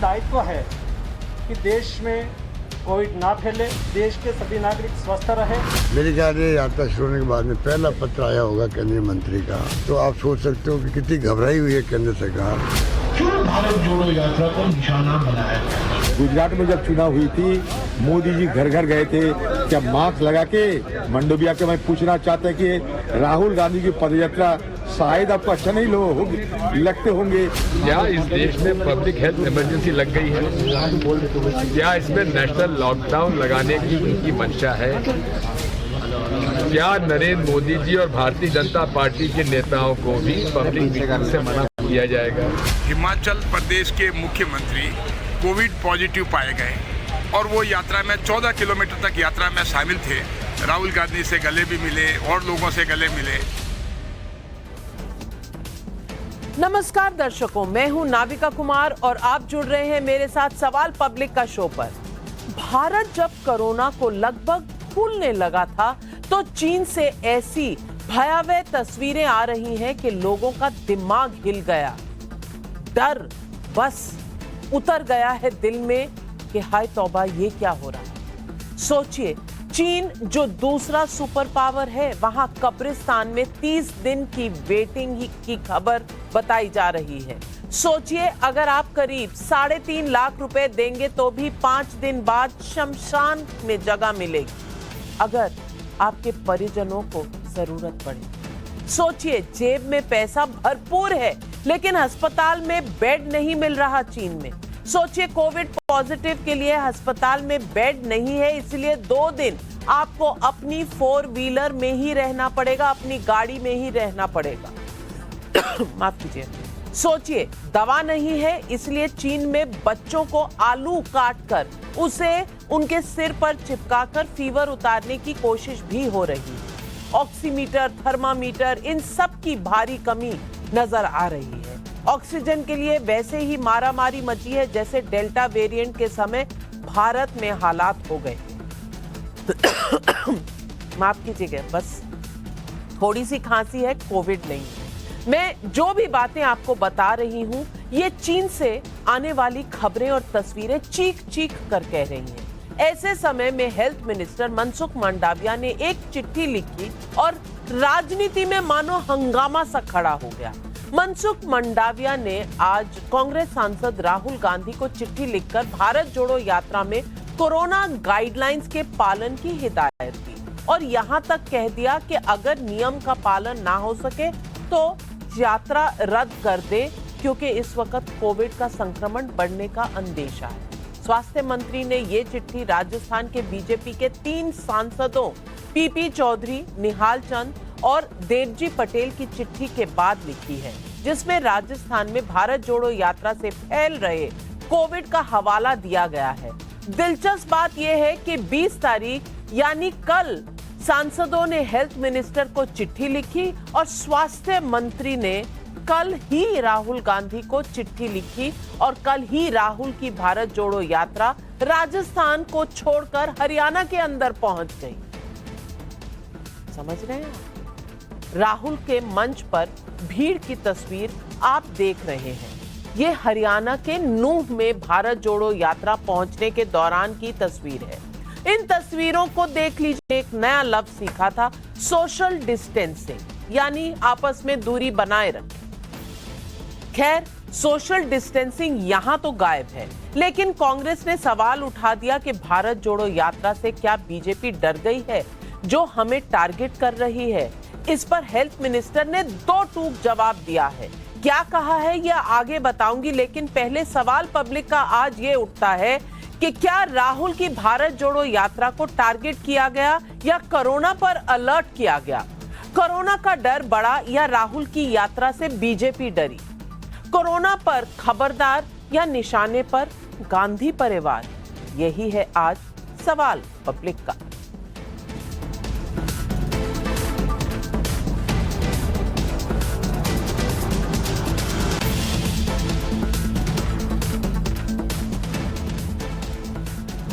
दायित्व है कि देश में कोविड ना फैले, देश के सभी नागरिक स्वस्थ रहे। मेरे ख्याल में यात्रा शुरू होने के बाद में पहला पत्र आया होगा केंद्रीय मंत्री का, तो आप सोच सकते हो कि कितनी घबराई हुई है केंद्र सरकार। क्यों भारत जोड़ो यात्रा को निशाना बनाया गया? गुजरात में जब चुनाव हुई थी, मोदी जी घर घर गए थे, क्या मास्क लगा के मंडोविया के मैं पूछना चाहते हैं कि राहुल गांधी की पदयात्रा शायद आपको अच्छा नहीं लगते होंगे। क्या इस देश में पब्लिक हेल्थ इमरजेंसी लग गई है? क्या इसमें नेशनल लॉकडाउन लगाने की उनकी मंशा है? क्या नरेंद्र मोदी जी और भारतीय जनता पार्टी के नेताओं को भी पब्लिक मीटिंग से मना किया जाएगा? हिमाचल प्रदेश के मुख्यमंत्री कोविड पॉजिटिव पाए गए और वो यात्रा में 14 किलोमीटर तक यात्रा में शामिल थे। राहुल गांधी से गले भी मिले और लोगों से गले मिले। नमस्कार दर्शकों, मैं हूं नाविका कुमार और आप जुड़ रहे हैं मेरे साथ सवाल पब्लिक का शो पर। भारत जब कोरोना को लगभग भूलने लगा था तो चीन से ऐसी भयावह तस्वीरें आ रही हैं कि लोगों का दिमाग हिल गया। डर बस उतर गया है दिल में कि हाय तौबा, ये क्या हो रहा है। सोचिए, चीन जो दूसरा सुपर पावर है, वहां कब्रिस्तान में 30 दिन की वेटिंग की खबर बताई जा रही है। सोचिए, अगर आप करीब 3.5 लाख रुपए देंगे तो भी 5 दिन बाद शमशान में जगह मिलेगी अगर आपके परिजनों को जरूरत पड़े। सोचिए, जेब में पैसा भरपूर है लेकिन अस्पताल में बेड नहीं मिल रहा चीन में। सोचिए, कोविड पॉजिटिव के लिए अस्पताल में बेड नहीं है, इसलिए 2 दिन आपको अपनी 4 व्हीलर में ही रहना पड़ेगा, अपनी गाड़ी में ही रहना पड़ेगा। माफ कीजिए। सोचिए, दवा नहीं है, इसलिए चीन में बच्चों को आलू काटकर उसे उनके सिर पर चिपकाकर फीवर उतारने की कोशिश भी हो रही है। ऑक्सीमीटर, थर्मामीटर, इन सब की भारी कमी नजर आ रही है। ऑक्सीजन के लिए वैसे ही मारामारी मची है जैसे डेल्टा वेरिएंट के समय भारत में हालात हो गए। माफ कीजिएगा, बस थोड़ी सी खांसी है, कोविड नहीं। मैं जो भी बातें आपको बता रही हूं, ये चीन से आने वाली खबरें और तस्वीरें चीख चीख कर कह रही हैं। ऐसे समय में हेल्थ मिनिस्टर मनसुख मंडाविया ने एक चिट्ठी लिखी और राजनीति में मानो हंगामा सा खड़ा हो गया। मनसुख मंडाविया ने आज कांग्रेस सांसद राहुल गांधी को चिट्ठी लिखकर भारत जोड़ो यात्रा में कोरोना गाइडलाइंस के पालन की हिदायत दी और यहां तक कह दिया कि अगर नियम का पालन ना हो सके तो यात्रा रद्द कर दे, क्योंकि इस वक्त कोविड का संक्रमण बढ़ने का अंदेशा है। स्वास्थ्य मंत्री ने ये चिट्ठी राजस्थान के बीजेपी के 3 सांसदों पीपी चौधरी, निहाल चंद और देवजी पटेल की चिट्ठी के बाद लिखी है, जिसमें राजस्थान में भारत जोड़ो यात्रा से फैल रहे कोविड का हवाला दिया गया है। दिलचस्प बात यह है कि 20 तारीख यानी कल सांसदों ने हेल्थ मिनिस्टर को चिट्ठी लिखी और स्वास्थ्य मंत्री ने कल ही राहुल गांधी को चिट्ठी लिखी और कल ही राहुल की भारत जोड़ो यात्रा राजस्थान को छोड़कर हरियाणा के अंदर पहुंच गई। समझ रहे हैं? राहुल के मंच पर भीड़ की तस्वीर आप देख रहे हैं। ये हरियाणा के नूंह में भारत जोड़ो यात्रा पहुंचने के दौरान की तस्वीर है। इन तस्वीरों को देख लीजिए, एक नया लफ्ज सीखा था, सोशल डिस्टेंसिंग, यानी आपस में दूरी बनाए रखें। खैर, सोशल डिस्टेंसिंग यहां तो गायब है, लेकिन कांग्रेस ने सवाल उठा दिया कि भारत जोड़ो यात्रा से क्या बीजेपी डर गई है जो हमें टारगेट कर रही है। इस पर हेल्थ मिनिस्टर ने 2 टूक जवाब दिया है। क्या कहा है यह आगे बताऊंगी, लेकिन पहले सवाल पब्लिक का आज ये उठता है कि क्या राहुल की भारत जोड़ो यात्रा को टारगेट किया गया या कोरोना पर अलर्ट किया गया? कोरोना का डर बढ़ा या राहुल की यात्रा से बीजेपी डरी? कोरोना पर खबरदार या निशाने पर गांधी परिवार? यही है आज सवाल पब्लिक का।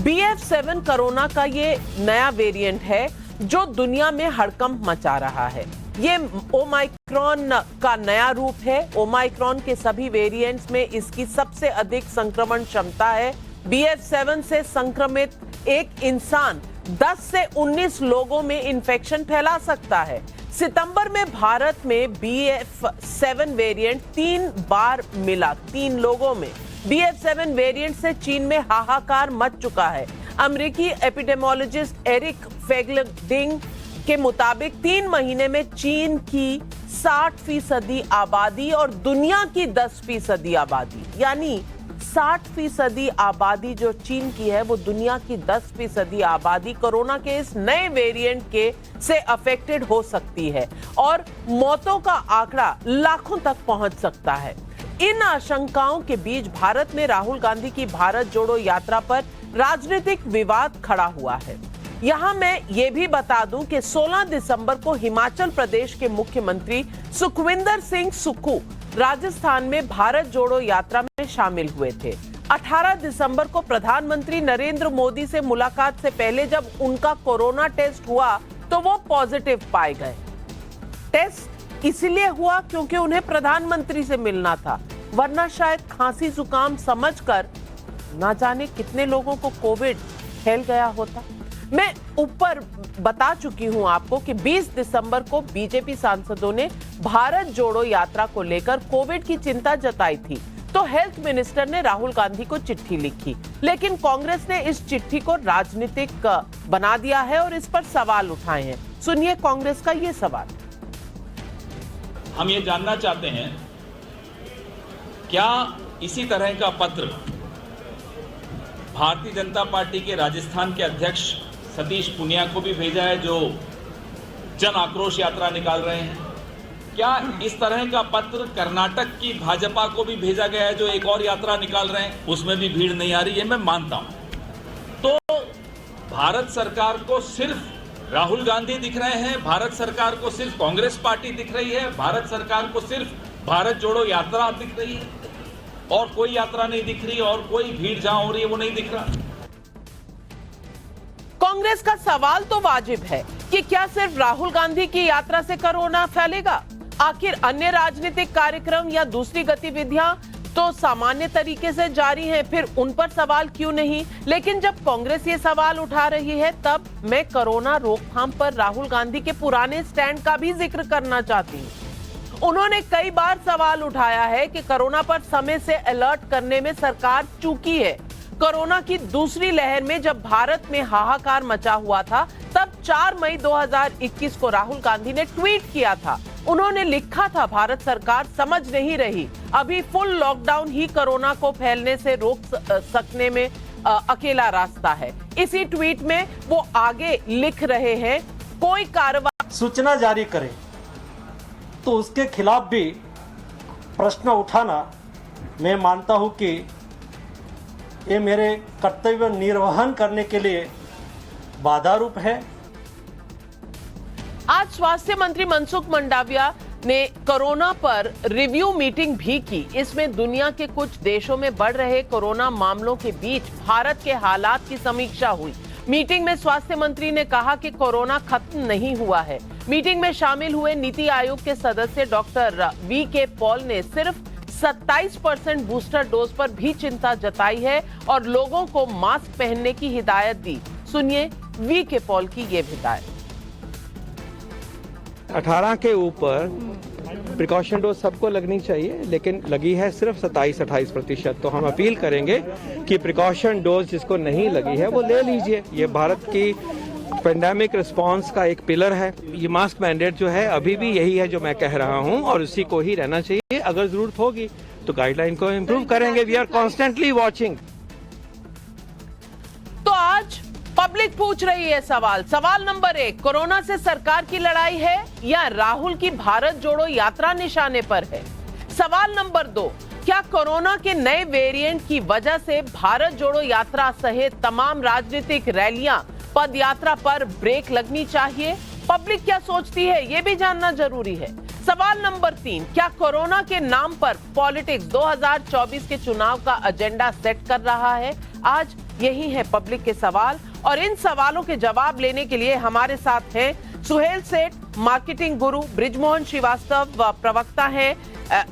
BF7 कोरोना का ये नया वेरिएंट है जो दुनिया में हड़कंप मचा रहा है। ये ओमाइक्रॉन ओमाइक्रॉन का नया रूप है। ओमाइक्रॉन के सभी वेरिएंट्स में इसकी सबसे अधिक संक्रमण क्षमता है। BF7 से संक्रमित एक इंसान 10 से 19 लोगों में इंफेक्शन फैला सकता है। सितंबर में भारत में BF7 वेरिएंट 3 बार मिला, 3 लोगों में। BF7 वेरिएंट से चीन में हाहाकार मच चुका है। अमेरिकी एपिडेमोलॉजिस्ट एरिक फेगलडिंग के मुताबिक 3 महीने में चीन की 60% आबादी और दुनिया की 10% आबादी, यानी 60% आबादी जो चीन की है वो दुनिया की 10% आबादी कोरोना के इस नए वेरिएंट के से अफेक्टेड हो सकती है और मौतों का आंकड़ा लाखों तक पहुंच सकता है। इन आशंकाओं के बीच भारत में राहुल गांधी की भारत जोड़ो यात्रा पर राजनीतिक विवाद खड़ा हुआ है। यहां मैं ये भी बता दूं कि 16 दिसंबर को हिमाचल प्रदेश के मुख्यमंत्री सुखविंदर सिंह सुक्खू राजस्थान में भारत जोड़ो यात्रा में शामिल हुए थे। 18 दिसंबर को प्रधानमंत्री नरेंद्र मोदी से मुलाकात से पहले जब उनका कोरोना टेस्ट हुआ तो वो पॉजिटिव पाए गए। टेस्ट इसलिए हुआ क्योंकि उन्हें प्रधानमंत्री से मिलना था, वरना शायद खांसी जुकाम समझकर ना जाने कितने लोगों को कोविड फैल गया होता। मैं ऊपर बता चुकी हूं आपको कि 20 दिसंबर को बीजेपी सांसदों ने भारत जोड़ो यात्रा को लेकर कोविड की चिंता जताई थी, तो हेल्थ मिनिस्टर ने राहुल गांधी को चिट्ठी लिखी, लेकिन कांग्रेस ने इस चिट्ठी को राजनीतिक बना दिया है और इस पर सवाल उठाए हैं। सुनिए कांग्रेस का ये सवाल। हम ये जानना चाहते हैं, क्या इसी तरह का पत्र भारतीय जनता पार्टी के राजस्थान के अध्यक्ष सतीश पुनिया को भी भेजा है, जो जन आक्रोश यात्रा निकाल रहे हैं? क्या इस तरह का पत्र कर्नाटक की भाजपा को भी भेजा गया है, जो एक और यात्रा निकाल रहे हैं, उसमें भी भीड़ नहीं आ रही है? मैं मानता हूं। तो भारत सरकार को सिर्फ राहुल गांधी दिख रहे हैं, भारत सरकार को सिर्फ कांग्रेस पार्टी दिख रही है, भारत सरकार को सिर्फ भारत जोड़ो यात्रा दिख रही है और कोई यात्रा नहीं दिख रही और कोई भीड़ जहां हो रही है वो नहीं दिख रहा। कांग्रेस का सवाल तो वाजिब है कि क्या सिर्फ राहुल गांधी की यात्रा से कोरोना फैलेगा? आखिर अन्य राजनीतिक कार्यक्रम या दूसरी गतिविधियां तो सामान्य तरीके से जारी हैं, फिर उन पर सवाल क्यों नहीं? लेकिन जब कांग्रेस ये सवाल उठा रही है तब मैं कोरोना रोकथाम पर राहुल गांधी के पुराने स्टैंड का भी जिक्र करना चाहती हूँ। उन्होंने कई बार सवाल उठाया है कि कोरोना पर समय से अलर्ट करने में सरकार चूकी है। कोरोना की दूसरी लहर में जब भारत में हाहाकार मचा हुआ था तब 4 मई 2021 को राहुल गांधी ने ट्वीट किया था। उन्होंने लिखा था, भारत सरकार समझ नहीं रही, अभी फुल लॉकडाउन ही कोरोना को फैलने से रोक सकने में अकेला रास्ता है। इसी ट्वीट में वो आगे लिख रहे हैं, कोई कार्रवाई सूचना जारी करे तो उसके खिलाफ भी प्रश्न उठाना मैं मानता हूं कि ये मेरे कर्तव्य निर्वहन करने के लिए बाधा रूप है। आज स्वास्थ्य मंत्री मनसुख मंडाविया ने कोरोना पर रिव्यू मीटिंग भी की। इसमें दुनिया के कुछ देशों में बढ़ रहे कोरोना मामलों के बीच भारत के हालात की समीक्षा हुई। मीटिंग में स्वास्थ्य मंत्री ने कहा कि कोरोना खत्म नहीं हुआ है। मीटिंग में शामिल हुए नीति आयोग के सदस्य डॉक्टर VK पॉल ने सिर्फ 27% बूस्टर डोज पर भी चिंता जताई है और लोगों को मास्क पहनने की हिदायत दी। सुनिए VK पॉल की ये हिदायत। 18 के ऊपर प्रिकॉशन डोज सबको लगनी चाहिए, लेकिन लगी है सिर्फ 27-28%। तो हम अपील करेंगे कि प्रिकॉशन डोज जिसको नहीं लगी है वो ले लीजिए। ये भारत की पेंडेमिक रिस्पांस का एक पिलर है। ये मास्क मैंडेट जो है अभी भी यही है जो मैं कह रहा हूं और उसी को ही रहना चाहिए। अगर जरूरत होगी तो गाइडलाइन को इम्प्रूव करेंगे। We are constantly watching. तो आज पब्लिक पूछ रही है सवाल नंबर 1, कोरोना से सरकार की लड़ाई है या राहुल की भारत जोड़ो यात्रा निशाने पर है? सवाल नंबर 2, क्या कोरोना के नए वेरिएंट की वजह से भारत जोड़ो यात्रा सहित तमाम राजनीतिक रैलियां, पद यात्रा पर ब्रेक लगनी चाहिए? पब्लिक क्या सोचती है ये भी जानना जरूरी है। सवाल नंबर 3, क्या कोरोना के नाम पर पॉलिटिक्स 2024 के चुनाव का एजेंडा सेट कर रहा है? आज यही है पब्लिक के सवाल और इन सवालों के जवाब लेने के लिए हमारे साथ हैं सुहेल सेठ, मार्केटिंग गुरु ब्रिजमोहन श्रीवास्तव प्रवक्ता है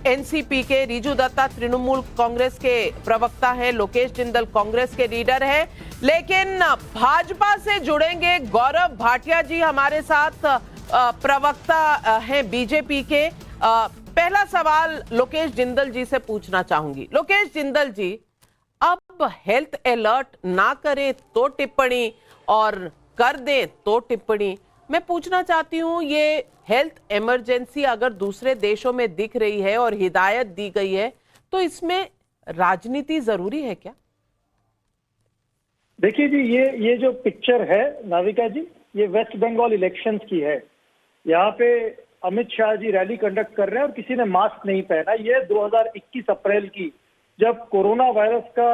एनसीपी के, रिजू दत्ता तृणमूल कांग्रेस के प्रवक्ता है, लोकेश जिंदल कांग्रेस के लीडर है। लेकिन भाजपा से जुड़ेंगे गौरव भाटिया जी हमारे साथ, प्रवक्ता है बीजेपी के। पहला सवाल लोकेश जिंदल जी से पूछना चाहूंगी। लोकेश जिंदल जी, अब हेल्थ अलर्ट ना करें तो टिप्पणी और कर दें तो टिप्पणी, मैं पूछना चाहती हूं ये हेल्थ इमरजेंसी अगर दूसरे देशों में दिख रही है और हिदायत दी गई है तो इसमें राजनीति जरूरी है क्या? देखिए जी, ये जो पिक्चर है नाविका जी, ये वेस्ट बंगाल इलेक्शंस की है। यहाँ पे अमित शाह जी रैली कंडक्ट कर रहे हैं और किसी ने मास्क नहीं पहना। ये 2021 अप्रैल की, जब कोरोना वायरस का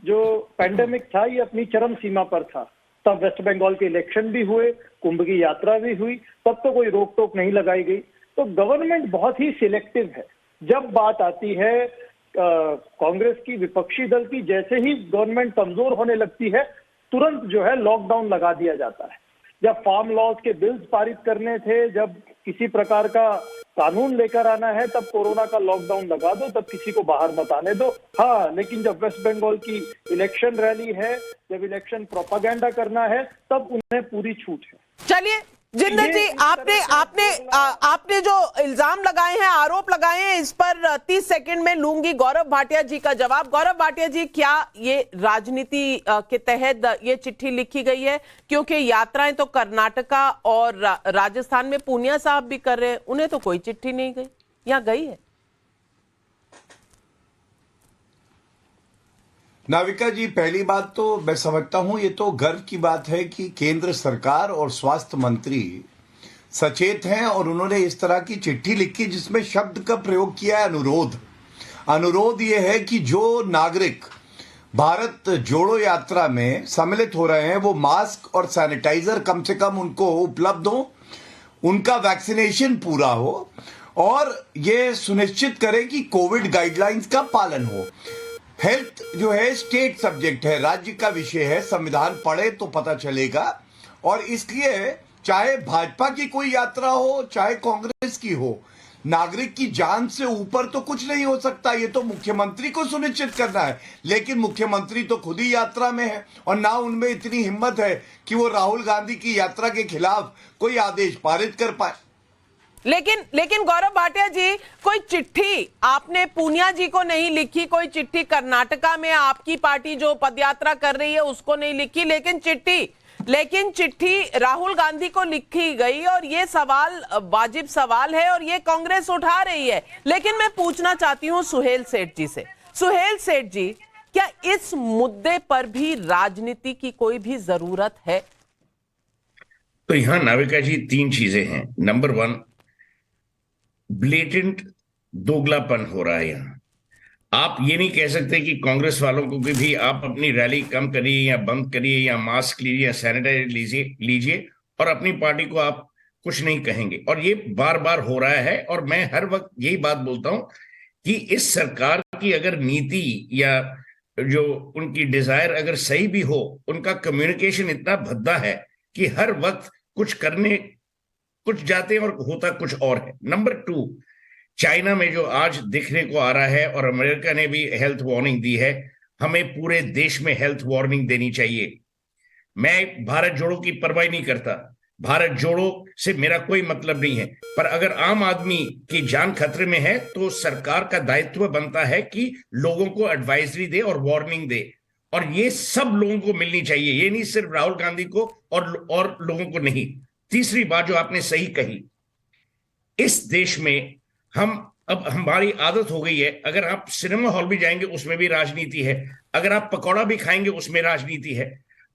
जो पैंडेमिक था ये अपनी चरम सीमा पर था, तब वेस्ट बंगाल के इलेक्शन भी हुए, कुंभ की यात्रा भी हुई, तब तो कोई रोक टोक नहीं लगाई गई। तो गवर्नमेंट बहुत ही सिलेक्टिव है। जब बात आती है कांग्रेस की, विपक्षी दल की, जैसे ही गवर्नमेंट कमजोर होने लगती है तुरंत जो है लॉकडाउन लगा दिया जाता है। जब फार्म लॉज के बिल्स पारित करने थे, जब किसी प्रकार का कानून लेकर आना है, तब कोरोना का लॉकडाउन लगा दो, तब किसी को बाहर मत आने दो। हाँ, लेकिन जब वेस्ट बंगाल की इलेक्शन रैली है, जब इलेक्शन प्रोपागेंडा करना है, तब उन्हें पूरी छूट है। चलिए जिंदल जी, आपने जो इल्जाम लगाए हैं, आरोप लगाए हैं, इस पर 30 सेकंड में लूंगी गौरव भाटिया जी का जवाब। गौरव भाटिया जी, क्या ये राजनीति के तहत ये चिट्ठी लिखी गई है? क्योंकि यात्राएं तो कर्नाटका और राजस्थान में पूनिया साहब भी कर रहे हैं, उन्हें तो कोई चिट्ठी नहीं गई, या गई है? नाविका जी, पहली बात तो मैं समझता हूं ये तो गर्व की बात है कि केंद्र सरकार और स्वास्थ्य मंत्री सचेत हैं और उन्होंने इस तरह की चिट्ठी लिखी जिसमें शब्द का प्रयोग किया है अनुरोध। अनुरोध ये है कि जो नागरिक भारत जोड़ो यात्रा में सम्मिलित हो रहे हैं वो मास्क और सैनिटाइजर कम से कम उनको उपलब्ध हो, उनका वैक्सीनेशन पूरा हो और ये सुनिश्चित करें कि कोविड गाइडलाइंस का पालन हो। हेल्थ जो है स्टेट सब्जेक्ट है, राज्य का विषय है, संविधान पढ़े तो पता चलेगा। और इसलिए चाहे भाजपा की कोई यात्रा हो चाहे कांग्रेस की हो, नागरिक की जान से ऊपर तो कुछ नहीं हो सकता। ये तो मुख्यमंत्री को सुनिश्चित करना है, लेकिन मुख्यमंत्री तो खुद ही यात्रा में है और ना उनमें इतनी हिम्मत है कि वो राहुल गांधी की यात्रा के खिलाफ कोई आदेश पारित कर पाए। लेकिन गौरव भाटिया जी, कोई चिट्ठी आपने पूनिया जी को नहीं लिखी, कोई चिट्ठी कर्नाटका में आपकी पार्टी जो पदयात्रा कर रही है उसको नहीं लिखी, लेकिन चिट्ठी राहुल गांधी को लिखी गई और ये सवाल वाजिब सवाल है और ये कांग्रेस उठा रही है। लेकिन मैं पूछना चाहती हूं सुहेल सेठ जी से। सुहेल सेठ जी, क्या इस मुद्दे पर भी राजनीति की कोई भी जरूरत है? तो यहां नाविका जी 3 चीजें हैं। नंबर 1, ब्लेटेंट दोगलापन हो रहा है। यहाँ आप ये नहीं कह सकते कि कांग्रेस वालों को भी आप अपनी रैली कम करिए या बंद करिए या मास्क लीजिए या सैनिटाइजर लीजिए और अपनी पार्टी को आप कुछ नहीं कहेंगे। और ये बार बार हो रहा है और मैं हर वक्त यही बात बोलता हूं कि इस सरकार की अगर नीति या जो उनकी डिजायर अगर सही भी हो, उनका कम्युनिकेशन इतना भद्दा है कि हर वक्त कुछ जाते हैं और होता कुछ और है। नंबर 2, चाइना में जो आज दिखने को आ रहा है और अमेरिका ने भी हेल्थ वार्निंग दी है, हमें पूरे देश में हेल्थ वार्निंग देनी चाहिए। मैं भारत जोड़ो की परवाह नहीं करता, भारत जोड़ो से मेरा कोई मतलब नहीं है, पर अगर आम आदमी की जान खतरे में है तो सरकार का दायित्व बनता है कि लोगों को एडवाइजरी दे और वार्निंग दे, और ये सब लोगों को मिलनी चाहिए, ये नहीं सिर्फ राहुल गांधी को और लोगों को नहीं। तीसरी बात जो आपने सही कही, इस देश में अब हमारी आदत हो गई है, अगर आप सिनेमा हॉल भी जाएंगे उसमें भी राजनीति है, अगर आप पकौड़ा भी खाएंगे उसमें राजनीति है।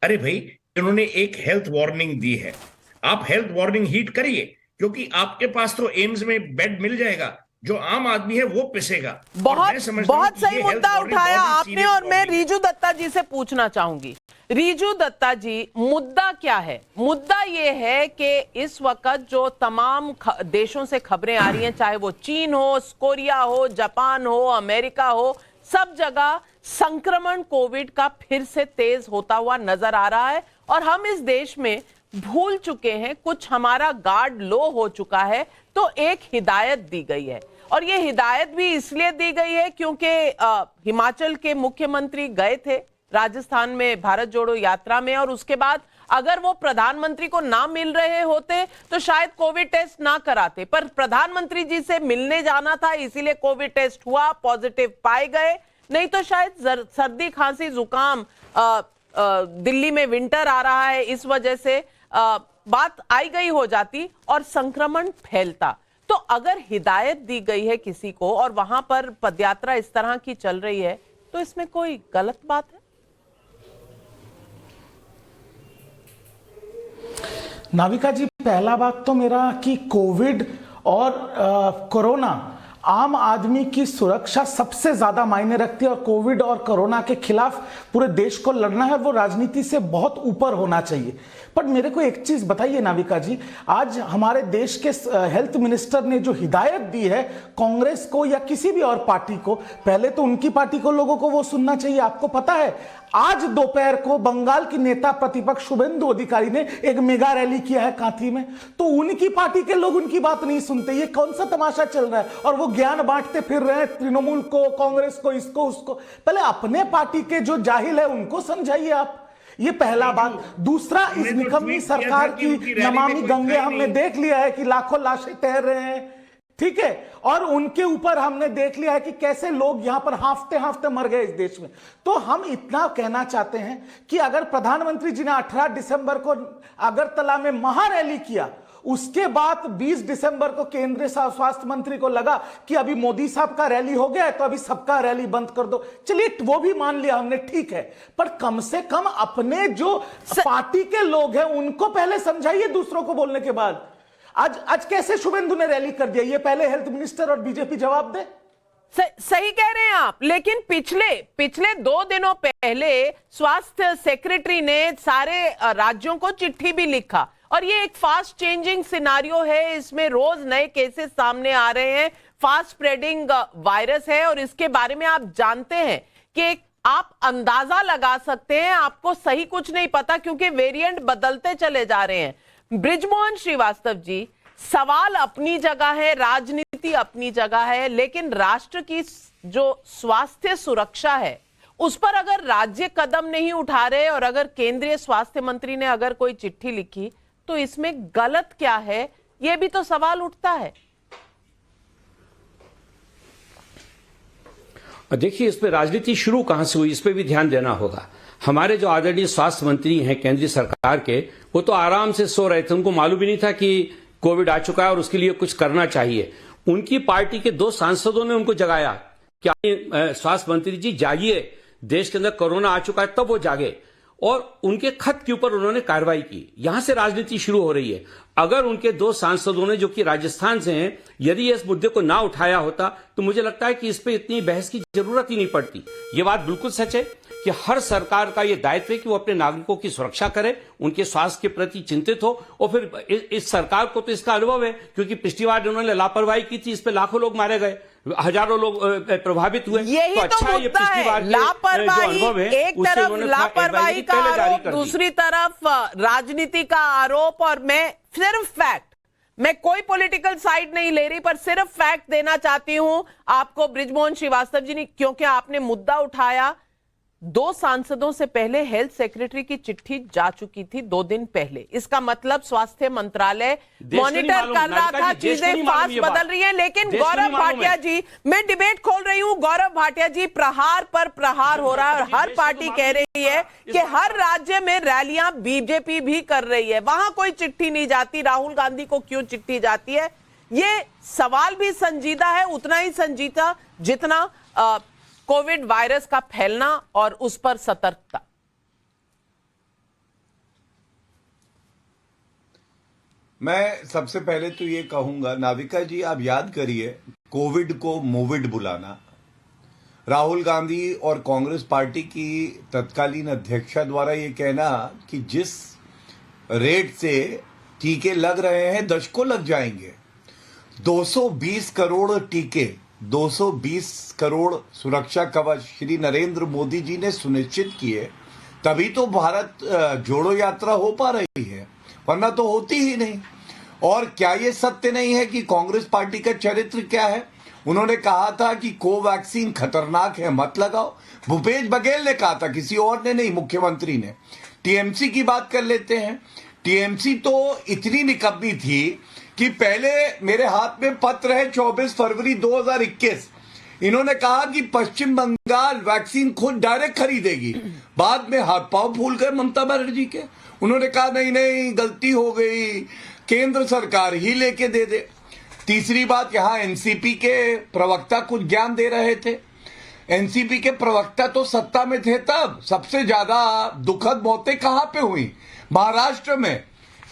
अरे भाई, इन्होंने एक हेल्थ वार्निंग दी है, आप हेल्थ वार्निंग हीट करिए, क्योंकि आपके पास तो एम्स में बेड मिल जाएगा, जो आम आदमी है वो पिसेगा। बहुत सही मुद्दा उठाया आपने और मैं रिजू दत्ता जी से पूछना चाहूंगी। रिजू दत्ता जी, मुद्दा क्या है? मुद्दा ये है कि इस वक्त जो तमाम देशों से खबरें आ रही हैं, चाहे वो चीन हो, कोरिया हो, जापान हो, अमेरिका हो, सब जगह संक्रमण कोविड का फिर से तेज होता हुआ नजर आ रहा है और हम इस देश में भूल चुके हैं, कुछ हमारा गार्ड लो हो चुका है, तो एक हिदायत दी गई है। और ये हिदायत भी इसलिए दी गई है क्योंकि हिमाचल के मुख्यमंत्री गए थे राजस्थान में भारत जोड़ो यात्रा में, और उसके बाद अगर वो प्रधानमंत्री को ना मिल रहे होते तो शायद कोविड टेस्ट ना कराते, पर प्रधानमंत्री जी से मिलने जाना था इसीलिए कोविड टेस्ट हुआ, पॉजिटिव पाए गए, नहीं तो शायद सर्दी खांसी जुकाम, दिल्ली में विंटर आ रहा है इस वजह से बात आई गई हो जाती और संक्रमण फैलता। तो अगर हिदायत दी गई है किसी को और वहां पर पदयात्रा इस तरह की चल रही है तो इसमें कोई गलत बात है? नाविका जी, पहला बात तो मेरा कि कोविड और कोरोना आम आदमी की सुरक्षा सबसे ज्यादा मायने रखती है और कोविड और कोरोना के खिलाफ पूरे देश को लड़ना है, वो राजनीति से बहुत ऊपर होना चाहिए। पर मेरे को एक चीज बताइए नाविका जी, आज हमारे देश के हेल्थ मिनिस्टर ने जो हिदायत दी है कांग्रेस को या किसी भी और पार्टी को, पहले तो उनकी पार्टी को लोगों को वो सुनना चाहिए। आपको पता है आज दोपहर को बंगाल की नेता प्रतिपक्ष शुभेंदु अधिकारी ने एक मेगा रैली किया है कांथी में, तो उनकी पार्टी के लोग उनकी बात नहीं सुनते। ये कौन सा तमाशा चल रहा है? और वो ज्ञान बांटते फिर रहे हैं तृणमूल को, कांग्रेस को, इसको उसको। पहले अपने पार्टी के जो जाहिल है उनको समझाइए आप। ये पहला बात। दूसरा, इस निकम्मी सरकार की नमामि गंगे हमने देख लिया है कि लाखों लाशें तैर रहे हैं, ठीक है, और उनके ऊपर हमने देख लिया है कि कैसे लोग यहां पर हांफते हांफते मर गए इस देश में। तो हम इतना कहना चाहते हैं कि अगर प्रधानमंत्री जी ने 18 दिसंबर को अगरतला में महारैली किया, उसके बाद 20 दिसंबर को केंद्रीय स्वास्थ्य मंत्री को लगा कि अभी मोदी साहब का रैली हो गया है तो अभी सबका रैली बंद कर दो, चलिए वो भी मान लिया हमने, ठीक है, पर कम से कम अपने जो पार्टी के लोग हैं उनको पहले समझाइए दूसरों को बोलने के बाद। आज कैसे शुभेंदु ने रैली कर दिया, ये पहले हेल्थ मिनिस्टर और बीजेपी जवाब दे। सही कह रहे हैं आप, लेकिन पिछले 2 दिनों पहले स्वास्थ्य सेक्रेटरी ने सारे राज्यों को चिट्ठी भी लिखा, और ये एक फास्ट चेंजिंग सिनारियो है, इसमें रोज नए केसेस सामने आ रहे हैं, फास्ट स्प्रेडिंग वायरस है, और इसके बारे में आप जानते हैं कि आप अंदाजा लगा सकते हैं, आपको सही कुछ नहीं पता क्योंकि वेरिएंट बदलते चले जा रहे हैं। बृजमोहन श्रीवास्तव जी, सवाल अपनी जगह है, राजनीति अपनी जगह है, लेकिन राष्ट्र की जो स्वास्थ्य सुरक्षा है उस पर अगर राज्य कदम नहीं उठा रहे और अगर केंद्रीय स्वास्थ्य मंत्री ने अगर कोई चिट्ठी लिखी तो इसमें गलत क्या है, यह भी तो सवाल उठता है। देखिए, इस पे राजनीति शुरू कहां से हुई, इस पे भी ध्यान देना होगा। हमारे जो आदरणीय स्वास्थ्य मंत्री हैं केंद्रीय सरकार के, वो तो आराम से सो रहे थे, उनको मालूम ही नहीं था कि कोविड आ चुका है और उसके लिए कुछ करना चाहिए। उनकी पार्टी के 2 सांसदों ने उनको जगाया कि स्वास्थ्य मंत्री जी जागिए, देश के अंदर कोरोना आ चुका है, तब वो जागे, और उनके खत के ऊपर उन्होंने कार्रवाई की। यहां से राजनीति शुरू हो रही है। अगर उनके 2 सांसदों ने, जो कि राजस्थान से हैं, यदि इस मुद्दे को ना उठाया होता तो मुझे लगता है कि इस पे इतनी बहस की जरूरत ही नहीं पड़ती। ये बात बिल्कुल सच है कि हर सरकार का ये दायित्व है कि वो अपने नागरिकों की सुरक्षा करे, उनके स्वास्थ्य के प्रति चिंतित हो, और फिर इस सरकार को तो इसका अनुभव है क्योंकि पिछली बार उन्होंने लापरवाही की थी, इस पे लाखों लोग मारे गए, हजारों लोग प्रभावित हुए। यही तो अच्छा है, ये पिछली बार लापरवाही, एक तरफ लापरवाही का आरोप, दूसरी तरफ राजनीति का आरोप, और मैं सिर्फ फैक्ट, मैं कोई पॉलिटिकल साइड नहीं ले रही, पर सिर्फ फैक्ट देना चाहती हूं आपको बृजमोहन श्रीवास्तव जी ने, क्योंकि आपने मुद्दा उठाया। 2 सांसदों से पहले हेल्थ सेक्रेटरी की चिट्ठी जा चुकी थी 2 दिन पहले। इसका मतलब स्वास्थ्य मंत्रालय मॉनिटर कर रहा था, चीजें फास्ट बदल रही हैं। लेकिन गौरव भाटिया जी, मैं डिबेट खोल रही हूं, गौरव भाटिया जी, प्रहार पर प्रहार हो रहा है और हर पार्टी कह रही है कि हर राज्य में रैलियां बीजेपी भी कर रही है, वहां कोई चिट्ठी नहीं जाती, राहुल गांधी को क्यों चिट्ठी जाती है? ये सवाल भी संजीदा है, उतना ही संजीदा जितना कोविड वायरस का फैलना और उस पर सतर्कता। मैं सबसे पहले तो ये कहूंगा, नाविका जी आप याद करिए, कोविड को मोविड बुलाना, राहुल गांधी और कांग्रेस पार्टी की तत्कालीन अध्यक्षा द्वारा ये कहना कि जिस रेट से टीके लग रहे हैं दशकों लग जाएंगे, 220 करोड़ टीके, 220 करोड़ सुरक्षा कवच श्री नरेंद्र मोदी जी ने सुनिश्चित किए, तभी तो भारत जोड़ो यात्रा हो पा रही है। वरना तो होती ही नहीं। और क्या ये सत्य नहीं है कि कांग्रेस पार्टी का चरित्र क्या है? उन्होंने कहा था कि कोवैक्सीन खतरनाक है, मत लगाओ। भूपेश बघेल ने कहा था, किसी और ने नहीं, मुख्यमंत्री ने। टीएमसी की बात कर लेते हैं। टीएमसी तो इतनी निकम्मी थी कि पहले मेरे हाथ में पत्र है 24 फरवरी 2021, इन्होंने कहा कि पश्चिम बंगाल वैक्सीन खुद डायरेक्ट खरीदेगी। बाद में हाथ पांव फूल गए ममता बनर्जी के। उन्होंने कहा नहीं नहीं, गलती हो गई, केंद्र सरकार ही लेके दे दे। तीसरी बात, यहां एनसीपी के प्रवक्ता कुछ ज्ञान दे रहे थे। एनसीपी के प्रवक्ता तो सत्ता में थे तब। सबसे ज्यादा दुखद मौतें कहां पे हुई? महाराष्ट्र में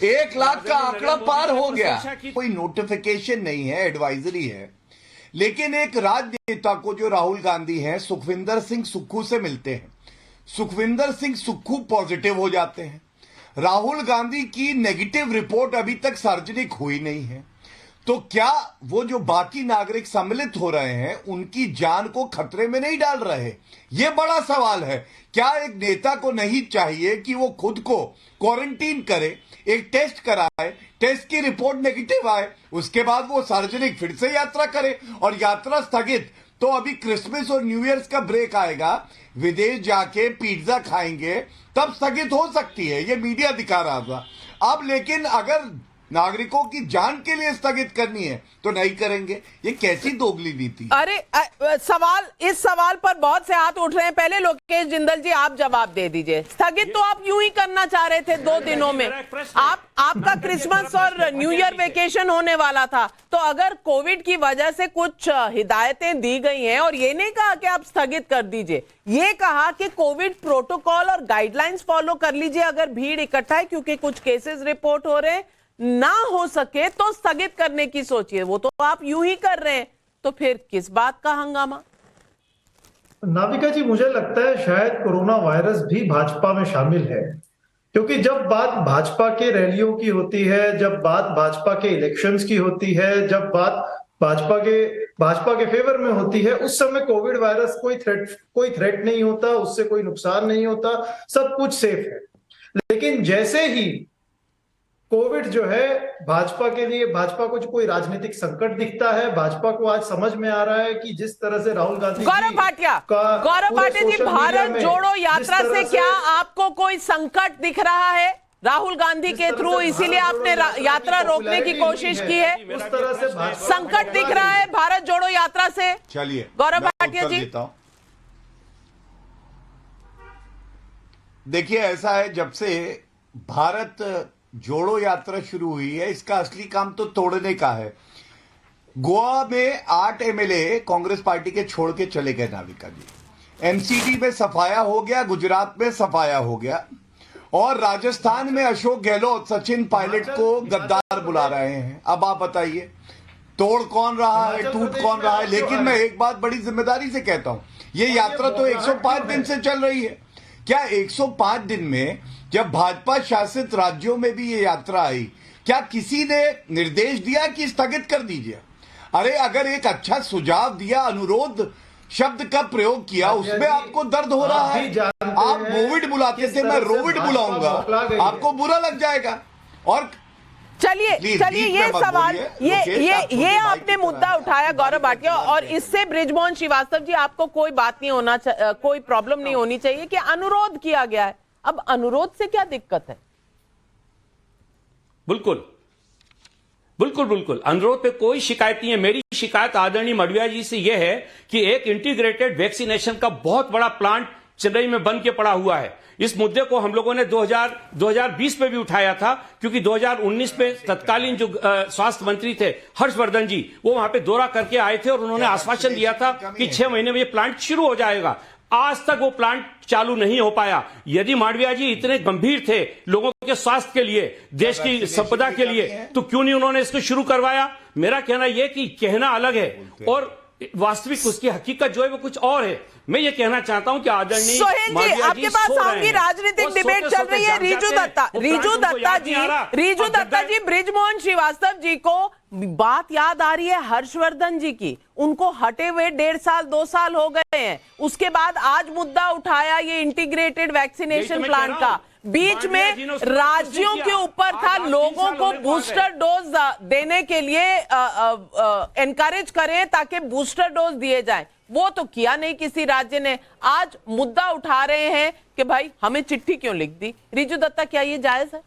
1 लाख का आंकड़ा पार हो गया। कोई नोटिफिकेशन नहीं है, एडवाइजरी है। लेकिन एक राजनेता को जो राहुल गांधी हैं, सुखविंदर सिंह सुक्खू से मिलते हैं। सुखविंदर सिंह सुक्खू पॉजिटिव हो जाते हैं। राहुल गांधी की नेगेटिव रिपोर्ट अभी तक सार्वजनिक हुई नहीं है। तो क्या वो जो बाकी नागरिक सम्मिलित हो रहे हैं उनकी जान को खतरे में नहीं डाल रहे? ये बड़ा सवाल है। क्या एक नेता को नहीं चाहिए कि वो खुद को क्वारंटीन करे, एक टेस्ट कराए, टेस्ट की रिपोर्ट नेगेटिव आए, उसके बाद वो सार्वजनिक फिर से यात्रा करे? और यात्रा स्थगित तो अभी क्रिसमस और न्यू ईयर्स का ब्रेक आएगा, विदेश जाके पिज्जा खाएंगे, तब स्थगित हो सकती है। ये मीडिया दिखा रहा था। अब लेकिन अगर नागरिकों की जान के लिए स्थगित करनी है तो नहीं करेंगे। ये कैसी दोगली नीति? अरे इस सवाल पर बहुत से हाथ उठ रहे हैं। पहले लोकेश जिंदल जी आप जवाब दे दीजिए। स्थगित तो आप यूं ही करना चाह रहे थे 2 दिनों में। आपका क्रिसमस और न्यू ईयर वेकेशन होने वाला था। तो अगर कोविड की वजह से कुछ हिदायतें दी गई हैं और ये नहीं कहा कि आप स्थगित कर दीजिए, ये कहा कि कोविड प्रोटोकॉल और गाइडलाइंस फॉलो कर लीजिए अगर भीड़ इकट्ठा है, क्योंकि कुछ केसेस रिपोर्ट हो रहे हैं, ना हो सके तो स्थगित करने की सोचिए। वो तो आप यूं ही कर रहे हैं, तो फिर किस बात का हंगामा? नाविका जी, मुझे लगता है शायद कोरोना वायरस भी भाजपा में शामिल है, क्योंकि जब बात भाजपा के रैलियों की होती है, जब बात भाजपा के इलेक्शंस की होती है, जब बात भाजपा के फेवर में होती है, उस समय कोविड वायरस कोई थ्रेट नहीं होता, उससे कोई नुकसान नहीं होता, सब कुछ सेफ है। लेकिन जैसे ही कोविड जो है भाजपा के लिए, भाजपा को कोई राजनीतिक संकट दिखता है, भाजपा को आज समझ में आ रहा है कि जिस तरह से राहुल गांधी गौरव भाटिया जी, भारत जोड़ो यात्रा से क्या आपको कोई संकट दिख रहा है राहुल गांधी के थ्रू? इसीलिए आपने यात्रा रोकने की कोशिश की है। उस तरह से संकट दिख रहा है भारत जोड़ो यात्रा से? चलिए गौरव भाटिया जी, देखिए, ऐसा है, जब से भारत जोड़ो यात्रा शुरू हुई है, इसका असली काम तो तोड़ने का है। गोवा में 8 एमएलए कांग्रेस पार्टी के छोड़ के चले गए नाविका जी। एमसीडी में सफाया हो गया, गुजरात में सफाया हो गया, और राजस्थान में अशोक गहलोत सचिन पायलट को गद्दार बुला रहे हैं। अब आप बताइए, तोड़ कौन रहा है, टूट कौन रहा है? लेकिन मैं एक बात बड़ी जिम्मेदारी से कहता हूं, ये यात्रा तो 105 दिन से चल रही है। क्या 105 दिन में, जब भाजपा शासित राज्यों में भी ये यात्रा आई, क्या किसी ने निर्देश दिया कि स्थगित कर दीजिए? अरे अगर एक अच्छा सुझाव दिया, अनुरोध शब्द का प्रयोग किया, उसमें आपको दर्द हो रहा है। आप कोविड बुलाते थे, मैं रोविड बुलाऊंगा, आपको बुरा लग जाएगा। और चलिए ये सवाल, ये आपने मुद्दा उठाया गौरव भाटिया, और इससे बृजमोहन श्रीवास्तव जी, आपको कोई बात नहीं होना, कोई प्रॉब्लम नहीं होनी चाहिए कि अनुरोध किया गया है। अब अनुरोध से क्या दिक्कत है? बिल्कुल अनुरोध पे कोई शिकायत नहीं है। मेरी शिकायत आदरणीय मडविया जी से यह है कि एक इंटीग्रेटेड वैक्सीनेशन का बहुत बड़ा प्लांट चेन्नई में बन के पड़ा हुआ है। इस मुद्दे को हम लोगों ने 2020 में भी उठाया था, क्योंकि 2019 में तत्कालीन जो स्वास्थ्य मंत्री थे हर्षवर्धन जी, वो वहां पे दौरा करके आए थे और उन्होंने आश्वासन दिया था कि 6 महीने में ये प्लांट शुरू हो जाएगा। आज तक वो प्लांट चालू नहीं हो पाया। यदि मांडविया जी इतने गंभीर थे लोगों के स्वास्थ्य के लिए, देश की संपदा के लिए, तो क्यों नहीं उन्होंने इसको शुरू करवाया? मेरा कहना यह कि कहना अलग है और वास्तविक उसकी हकीकत जो है वो कुछ और है। मैं ये कहना चाहता हूं कि आदरणीय सोहेल जी, आपके पास आऊंगी, राजनीतिक डिबेट चल रही है। रीजू दत्ता जी, बृजमोहन श्रीवास्तव जी को बात याद आ रही है हर्षवर्धन जी की। उनको हटे हुए 1.5 साल 2 साल हो गए हैं। उसके बाद आज मुद्दा उठाया ये इंटीग्रेटेड वैक्सीनेशन प्लान का। बीच में राज्यों के ऊपर था लोगों को बूस्टर डोज देने के लिए एनकरेज करें ताकि बूस्टर डोज दिए जाए, वो तो किया नहीं किसी राज्य ने। आज मुद्दा उठा रहे हैं कि भाई हमें चिट्ठी क्यों लिख दी। रिजू दत्ता, क्या ये जायज है?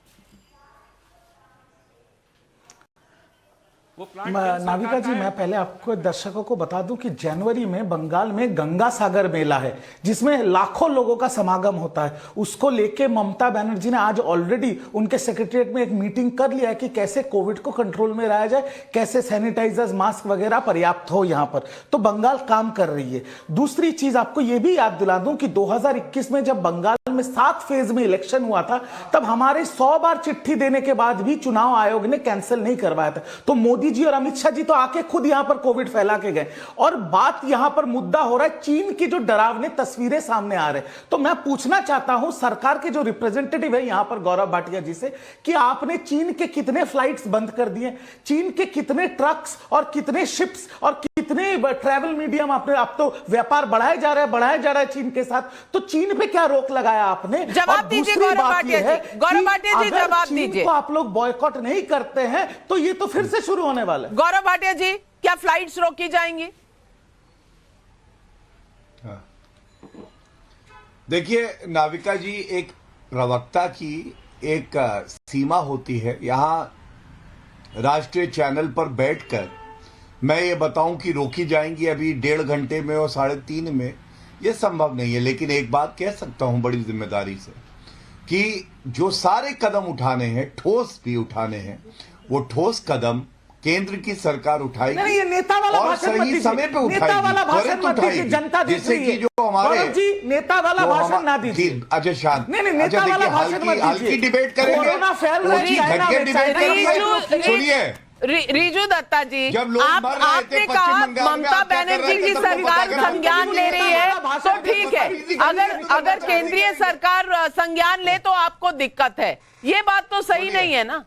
नाविका जी, मैं पहले आपको दर्शकों को बता दूं कि जनवरी में बंगाल में गंगा सागर मेला है जिसमें लाखों लोगों का समागम होता है। उसको लेके ममता बनर्जी ने आज ऑलरेडी उनके सेक्रेटरीट में एक मीटिंग कर लिया है कि कैसे कोविड को कंट्रोल में रहा जाए, कैसे सैनिटाइजर्स, मास्क वगैरह पर्याप्त हो यहां पर। तो बंगाल काम कर रही है। दूसरी चीज आपको यह भी याद दिला दूं कि 2021 में जब बंगाल में 7 फेज में इलेक्शन हुआ था तब हमारे 100 बार चिट्ठी देने के बाद भी चुनाव आयोग ने कैंसिल नहीं करवाया था। तो मोदी जी और अमित शाह जी तो आके खुद यहां पर कोविड फैला के गए। और बात यहां पर मुद्दा हो रहा है चीन की जो डरावनी तस्वीरें सामने आ रहे। तो मैं पूछना चाहता हूं सरकार के जो रिप्रेजेंटेटिव है यहां पर गौरव भाटिया जी से कि आपने चीन के कितने फ्लाइट्स बंद कर दिए, चीन के कितने ट्रक्स और कितने शिप्स और कितने ट्रैवल मीडियम आपने, आप तो व्यापार बढ़ाया जा रहा है चीन के साथ। तो चीन पे क्या रोक लगाया आपने? जवाब दीजिए गौरव भाटिया जी। गौरव भाटिया जी जवाब दीजिए। तो आप लोग बॉयकॉट नहीं करते हैं तो ये तो फिर से शुरू होने वाला है। गौरव भाटिया जी, क्या फ्लाइट्स रोकी जाएंगी? देखिए नाविका जी, एक प्रवक्ता की एक सीमा होती है। यहां राष्ट्रीय चैनल पर बैठकर मैं ये बताऊं कि रोकी जाएंगी अभी 1.5 घंटे में और 3.5 में, ये संभव नहीं है। लेकिन एक बात कह सकता हूं बड़ी जिम्मेदारी से कि जो सारे कदम उठाने हैं, ठोस भी उठाने हैं, वो ठोस कदम केंद्र की सरकार उठाएगी। नहीं, ये नेता वाला और भाषण मत सही समय पे दीजिए। नेता वाला भाषण मत दीजिए, जनता देख जिससे रही कि है। जो हमारे गौरव जी, नेता वाला भाषण ना दीजिए। अच्छा शांत, नहीं, नेता वाला भाषण मत हल्की दीजिए। डिबेट करेंगे, कोरोना फैल रहा है, चाइना में डिबेट करेंगे। सुनिए रिजू दत्ता जी, जब लोग आप मर रहे थे आपने पश्चिम कहा बंगाल में, ममता आप क्या कर रहे बनर्जी थे? की सबको सरकार पता कर संज्ञान ले रही है तो ठीक है। अगर केंद्रीय सरकार संज्ञान ले तो आपको दिक्कत है, ये बात तो सही नहीं है ना,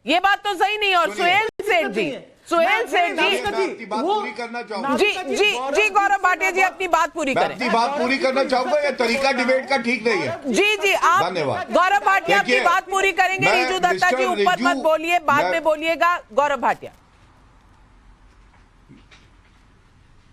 ये बात तो सही नहीं। और सुहेल सेठ जी, सुहेल सेठ जी, पूरी करना चाहूंगा। जी गौरव भाटिया जी, अपनी बात पूरी करें। अपनी बात पूरी करना चाहूंगा, ये तरीका डिबेट का ठीक नहीं है। जी आप धन्यवाद। गौरव भाटिया अपनी बात पूरी करेंगे। रिजू दत्ता जी ऊपर मत बोलिए, बाद में बोलिएगा। गौरव भाटिया।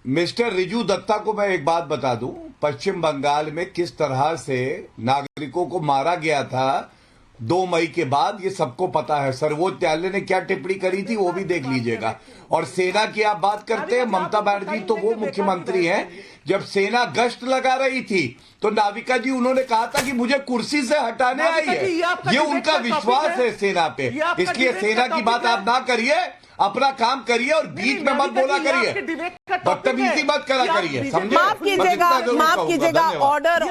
मिस्टर रिजू दत्ता को मैं एक बात बता दूं, पश्चिम बंगाल में किस तरह से नागरिकों को मारा गया था 2 मई के बाद, ये सबको पता है। सर्वोच्च न्यायालय ने क्या टिप्पणी करी थी वो भी देख लीजिएगा। और सेना की आप बात करते हैं, ममता बनर्जी तो वो मुख्यमंत्री हैं जब सेना गश्त लगा रही थी तो नाविका जी उन्होंने कहा था कि मुझे कुर्सी से हटाने आई है। ये उनका विश्वास है सेना पे, इसलिए सेना की बात आप ना करिए, अपना काम करिए और बीच में मत बोला करिए, बदतमीजी मत करा करिए, समझे? माफ कीजिएगा। ऑर्डर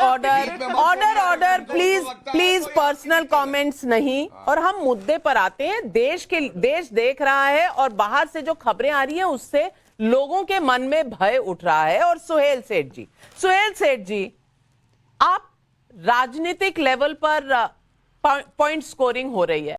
प्लीज पर्सनल कमेंट्स नहीं। और हम मुद्दे पर आते हैं। देश देख रहा है और बाहर से जो खबरें आ रही हैं उससे लोगों के मन में भय उठ रहा है। और सुहेल सेठ जी, आप राजनीतिक लेवल पर पॉइंट स्कोरिंग हो रही है,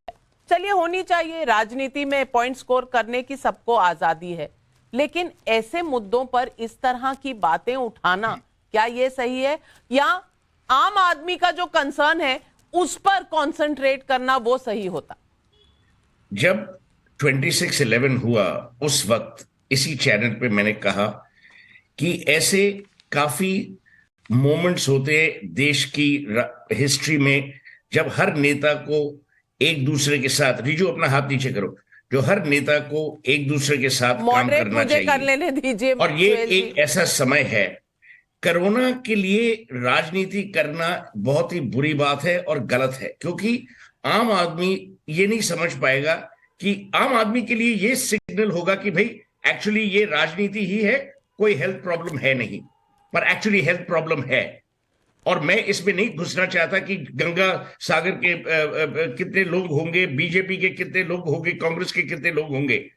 चलिए होनी चाहिए, राजनीति में पॉइंट स्कोर करने की सबको आजादी है, लेकिन ऐसे मुद्दों पर इस तरह की बातें उठाना क्या ये सही है? या आम आदमी का जो कंसर्न है उस पर कंसंट्रेट करना वो सही होता? जब 26/11 हुआ उस वक्त इसी चैनल पे मैंने कहा कि ऐसे काफी मोमेंट्स होते हैं देश की हिस्ट्री में जब हर नेता को एक दूसरे के साथ, रिजू अपना हाथ नीचे करो, जो हर नेता को एक दूसरे के साथ काम करना चाहिए। कर लेने दीजिए। और ये एक ऐसा समय है, कोरोना के लिए राजनीति करना बहुत ही बुरी बात है और गलत है, क्योंकि आम आदमी ये नहीं समझ पाएगा कि आम आदमी के लिए ये सिग्नल होगा कि भाई एक्चुअली ये राजनीति ही है, कोई हेल्थ प्रॉब्लम है नहीं, पर एक्चुअली हेल्थ प्रॉब्लम है। और मैं इसमें नहीं घुसना चाहता कि गंगा सागर के कितने लोग होंगे, बीजेपी के कितने लोग होंगे, कांग्रेस के कितने लोग होंगे।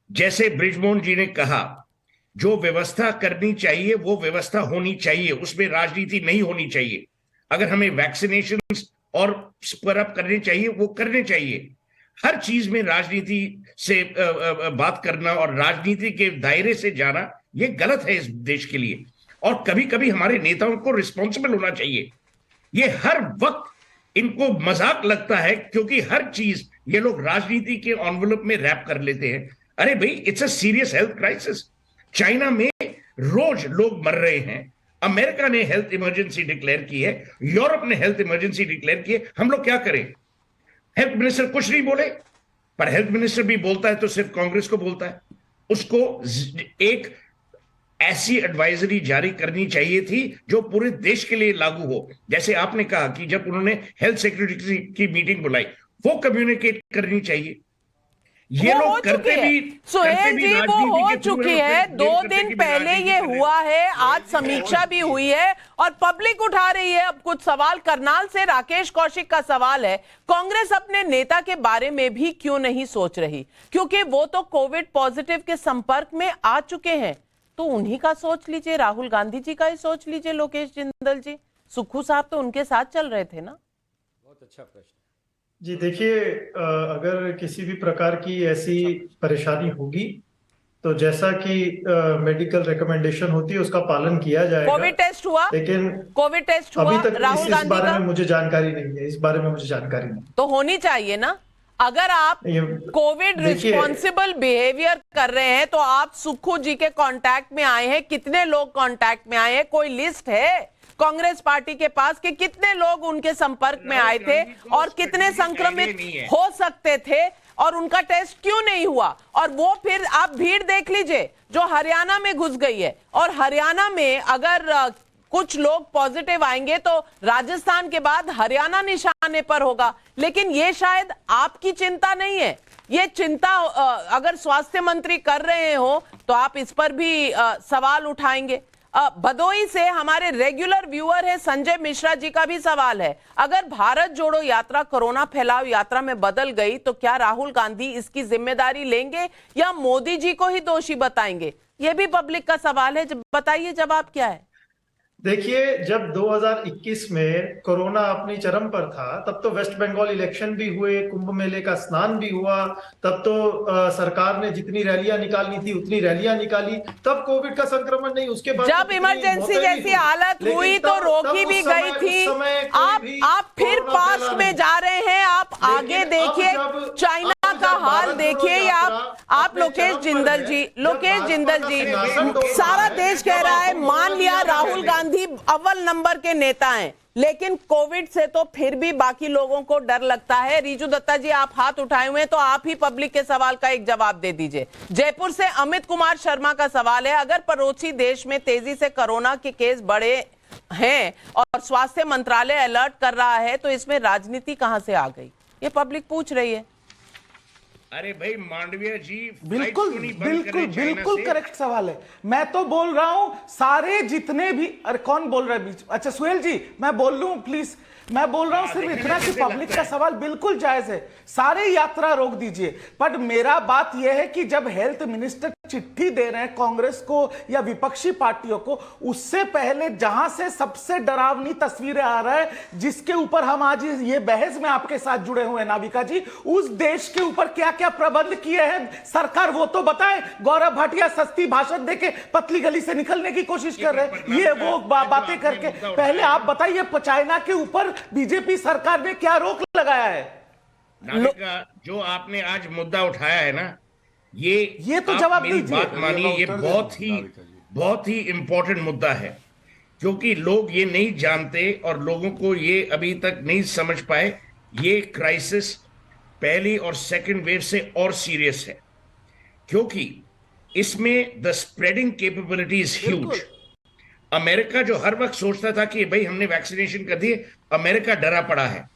जैसे बृजमोहन जी ने कहा, जो व्यवस्था करनी चाहिए वो व्यवस्था होनी चाहिए, उसमें राजनीति नहीं होनी चाहिए। अगर हमें वैक्सीनेशन और स्पर अप करने चाहिए वो करने चाहिए। हर चीज में राजनीति से बात करना और राजनीति के दायरे से जाना ये गलत है इस देश के लिए। और कभी कभी हमारे नेताओं को रिस्पॉन्सिबल होना चाहिए। ये हर वक्त इनको मजाक लगता है क्योंकि हर चीज ये लोग राजनीति के एनवेलप में रैप कर लेते हैं। अरे भाई, it's a serious health crisis. China में रोज लोग मर रहे हैं, अमेरिका ने हेल्थ इमरजेंसी डिक्लेयर की है, यूरोप ने हेल्थ इमरजेंसी डिक्लेयर की है। हम लोग क्या करें? हेल्थ मिनिस्टर कुछ नहीं बोले, पर हेल्थ मिनिस्टर भी बोलता है तो सिर्फ कांग्रेस को बोलता है। उसको एक ऐसी एडवाइजरी जारी करनी चाहिए थी जो पूरे देश के लिए लागू हो। जैसे आपने कहा कि जब उन्होंने हेल्थ सेक्रेटरी की मीटिंग बुलाई, वो कम्युनिकेट करनी चाहिए। ये लोग करते भी, सुहेल जी, वो हो चुकी है। 2 दिन पहले ये हुआ है, आज समीक्षा भी हुई है और पब्लिक उठा रही है अब कुछ सवाल। करनाल से राकेश कौशिक का सवाल है, कांग्रेस अपने नेता के बारे में भी क्यों नहीं सोच रही? क्योंकि वो तो कोविड पॉजिटिव के संपर्क में आ चुके हैं। तो उन्हीं का सोच लीजिए, राहुल गांधी जी का ही सोच लीजिए। लोकेश जिंदल जी, सुक्खू साहब तो उनके साथ चल रहे थे ना। बहुत अच्छा प्रश्न जी। देखिए, अगर किसी भी प्रकार की ऐसी परेशानी होगी तो जैसा कि मेडिकल रिकमेंडेशन होती है उसका पालन किया जाएगा। कोविड टेस्ट हुआ, लेकिन कोविड टेस्ट हुआ अभी तक राहुल इस गांधी बारे का? में मुझे जानकारी नहीं है। इस बारे में मुझे जानकारी नहीं। तो होनी चाहिए ना। अगर आप कोविड रिस्पॉन्सिबल बिहेवियर कर रहे हैं तो आप सुक्खू जी के कांटेक्ट में आए हैं। कितने लोग कांटेक्ट में आए हैं? कोई लिस्ट है कांग्रेस पार्टी के पास कि कितने लोग उनके संपर्क में आए थे और कितने संक्रमित हो सकते थे और उनका टेस्ट क्यों नहीं हुआ? और वो फिर आप भीड़ देख लीजिए जो हरियाणा में घुस गई है, और हरियाणा में अगर कुछ लोग पॉजिटिव आएंगे तो राजस्थान के बाद हरियाणा निशाने पर होगा। लेकिन ये शायद आपकी चिंता नहीं है। ये चिंता अगर स्वास्थ्य मंत्री कर रहे हो तो आप इस पर भी सवाल उठाएंगे। भदोही से हमारे रेगुलर व्यूअर है संजय मिश्रा जी का भी सवाल है, अगर भारत जोड़ो यात्रा कोरोना फैलाव यात्रा में बदल गई तो क्या राहुल गांधी इसकी जिम्मेदारी लेंगे या मोदी जी को ही दोषी बताएंगे? यह भी पब्लिक का सवाल है। बताइए जवाब क्या है? देखिए, जब 2021 में कोरोना अपनी चरम पर था तब तो वेस्ट बंगाल इलेक्शन भी हुए, कुंभ मेले का स्नान भी हुआ, तब तो सरकार ने जितनी रैलियां निकालनी थी उतनी रैलियां निकाली, तब कोविड का संक्रमण नहीं। उसके बाद जब इमरजेंसी जैसी हालत हुई तो रोकी भी गई थी। आप फिर पास्ट में जा रहे हैं। आप आगे देखिए, चाइना का हाल देखिए, या आप लोकेश जिंदल जी, सारा देश कह रहा है मान लिया राहुल गांधी अव्वल नंबर के नेता हैं, लेकिन कोविड से तो फिर भी बाकी लोगों को डर लगता है। रिजू दत्ता जी, आप हाथ उठाए हुए हैं तो आप ही पब्लिक के सवाल का एक जवाब दे दीजिए। जयपुर से अमित कुमार शर्मा का सवाल है, अगर पड़ोसी देश में तेजी से कोरोना के केस बढ़े हैं और स्वास्थ्य मंत्रालय अलर्ट कर रहा है तो इसमें राजनीति कहां से आ गई? ये पब्लिक पूछ रही है। अरे भाई मांडविया जी, बिल्कुल करेक्ट सवाल है। मैं तो बोल रहा हूं सारे जितने भी, अरे कौन बोल रहा है बीच? अच्छा सुहेल जी, मैं बोल लूं प्लीज। मैं बोल रहा हूं सिर्फ इतना कि पब्लिक का सवाल बिल्कुल जायज है, सारे यात्रा रोक दीजिए। पर मेरा बात यह है कि जब हेल्थ मिनिस्टर चिट्ठी दे रहे हैं कांग्रेस को या विपक्षी पार्टियों को, उससे पहले जहां से सबसे डरावनी तस्वीरें आ रहा है, जिसके ऊपर हम आज ये बहस में आपके साथ जुड़े हुए हैं नाविका जी, उस देश के ऊपर क्या क्या प्रबंध किए हैं सरकार वो तो बताए। गौरव भाटिया सस्ती भाषण देके पतली गली से निकलने की कोशिश कर रहे हैं, ये वो बातें करके। पहले आप बताइए चाइना के ऊपर बीजेपी सरकार ने क्या रोक लगाया है? जो आपने आज मुद्दा उठाया है ना, ये तो जवाब मेरी बात मानिए, ये बहुत ही इंपॉर्टेंट मुद्दा है, क्योंकि लोग ये नहीं जानते और लोगों को ये अभी तक नहीं समझ पाए। ये क्राइसिस पहली और सेकंड वेव से और सीरियस है, क्योंकि इसमें the spreading capability is huge. America जो हर वक्त सोचता था कि भाई हमने वैक्सीनेशन कर दिए, अमेरिका डरा पड़ा है।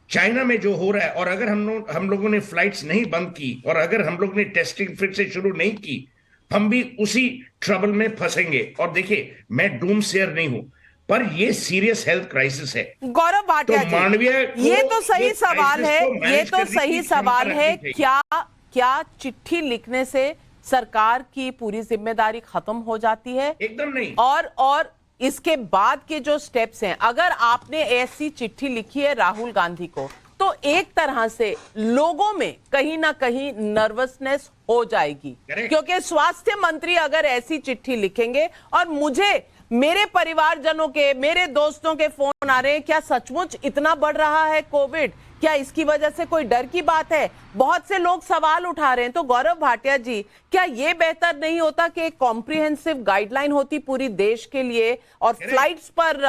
चाइना में जो हो रहा है, और अगर हम लोगों ने फ्लाइट्स नहीं बंद की और अगर हम लोग ने टेस्टिंग फिर से शुरू नहीं की, हम भी उसी ट्रबल में फंसेंगे। और देखिए, मैं डूम सेयर नहीं हूं, पर ये सीरियस हेल्थ क्राइसिस है। गौरव भाटिया जी, ये तो सही सवाल है, ये तो सही सवाल है। क्या चिट्ठी लिखने से सरकार की पूरी जिम्मेदारी खत्म हो जाती है? एकदम नहीं। और इसके बाद के जो स्टेप्स हैं, अगर आपने ऐसी चिट्ठी लिखी है राहुल गांधी को, तो तो एक तरह से लोगों में कहीं ना कहीं नर्वसनेस हो जाएगी, क्योंकि स्वास्थ्य मंत्री अगर ऐसी चिट्ठी लिखेंगे, और मुझे मेरे परिवारजनों के, मेरे दोस्तों के फोन आ रहे हैं, क्या सचमुच इतना बढ़ रहा है कोविड, क्या इसकी वजह से कोई डर की बात है? बहुत से लोग सवाल उठा रहे हैं। तो गौरव भाटिया जी, क्या यह बेहतर नहीं होता कि एक कॉम्प्रिहेंसिव गाइडलाइन होती पूरी देश के लिए, और फ्लाइट्स पर